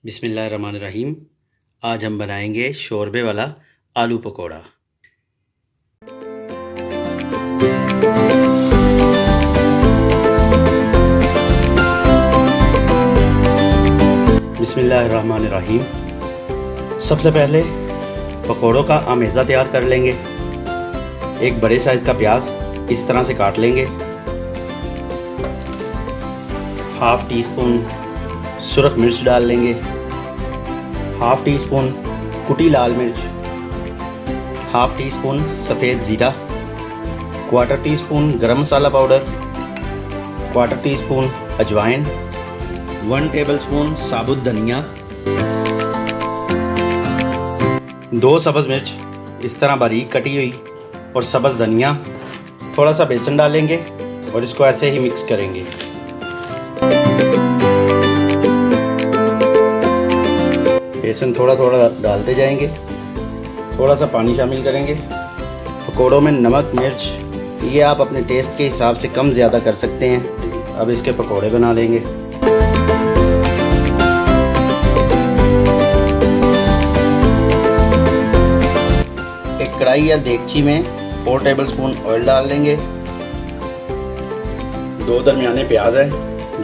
बिस्मिल्लाहिर्रहमानिर्रहीम। आज हम बनाएंगे शोरबे वाला आलू पकौड़ा। बिस्मिल्लाहिर्रहमानिर्रहीम। सबसे पहले पकौड़ों का आमेज़ा तैयार कर लेंगे। एक बड़े साइज़ का प्याज इस तरह से काट लेंगे। हाफ़ टी स्पून सुरख मिर्च डाल लेंगे, हाफ़ टी स्पून कुटी लाल मिर्च, हाफ़ टी स्पून सफ़ेद ज़ीरा, क्वार्टर टी स्पून गरम मसाला पाउडर, क्वार्टर टी स्पून अजवाइन, 1 टेबलस्पून साबुत धनिया, 2 सब्ज़ मिर्च इस तरह बारीक कटी हुई और सब्ज़ धनिया। थोड़ा सा बेसन डालेंगे और इसको ऐसे ही मिक्स करेंगे। बेसन थोड़ा थोड़ा डालते जाएंगे, थोड़ा सा पानी शामिल करेंगे। पकौड़ों में नमक मिर्च ये आप अपने टेस्ट के हिसाब से कम ज़्यादा कर सकते हैं। अब इसके पकौड़े बना लेंगे। एक कढ़ाई या देगची में 4 टेबलस्पून ऑयल डाल लेंगे। 2 दरमियाने प्याज हैं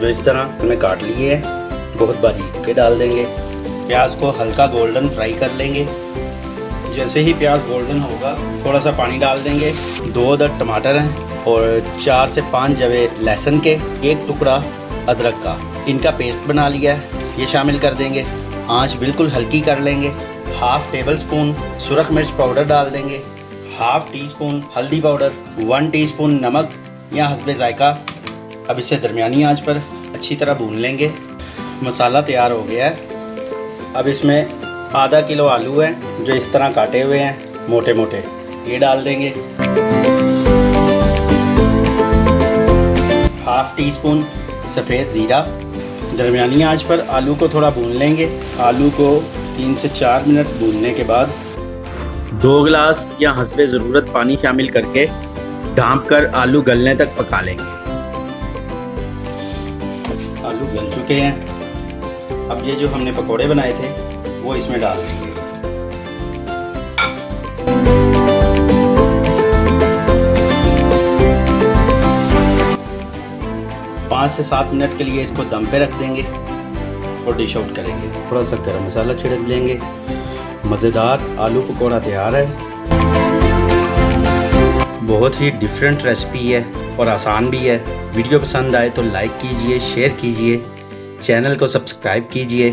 जो इस तरह हमने काट लिए हैं, बहुत बारीक के डाल देंगे। प्याज को हल्का गोल्डन फ्राई कर लेंगे। जैसे ही प्याज गोल्डन होगा थोड़ा सा पानी डाल देंगे। 2 अदद टमाटर हैं और 4 से 5 जवे लहसुन के, 1 टुकड़ा अदरक का, इनका पेस्ट बना लिया है, ये शामिल कर देंगे। आंच बिल्कुल हल्की कर लेंगे। हाफ़ टेबल स्पून सुरख मिर्च पाउडर डाल देंगे, हाफ़ टी स्पून हल्दी पाउडर, 1 टीस्पून नमक या हस्बे जायका। अब इसे दरमियानी आंच पर अच्छी तरह भून लेंगे। मसाला तैयार हो गया है। अब इसमें आधा किलो आलू हैं जो इस तरह काटे हुए हैं मोटे मोटे, ये डाल देंगे। हाफ़ टी स्पून सफ़ेद ज़ीरा। दरमियानी आंच पर आलू को थोड़ा भून लेंगे। आलू को 3 से 4 मिनट भूनने के बाद 2 गिलास या हस्बे ज़रूरत पानी शामिल करके ढाँप कर आलू गलने तक पका लेंगे। आलू गल चुके हैं। अब ये जो हमने पकोड़े बनाए थे वो इसमें डाल देंगे। पाँच से 7 मिनट के लिए इसको दम पे रख देंगे और डिश आउट करेंगे। थोड़ा सा गरम मसाला छिड़क लेंगे। मज़ेदार आलू पकोड़ा तैयार है। बहुत ही डिफरेंट रेसिपी है और आसान भी है। वीडियो पसंद आए तो लाइक कीजिए, शेयर कीजिए, चैनल को सब्सक्राइब कीजिए,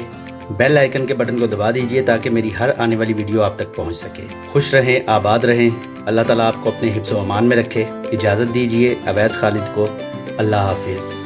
बेल आइकन के बटन को दबा दीजिए ताकि मेरी हर आने वाली वीडियो आप तक पहुंच सके। खुश रहें, आबाद रहें। अल्लाह ताला आपको अपने हिफ्ज़ व अमान में रखे। इजाज़त दीजिए अवैस खालिद को। अल्लाह हाफिज़।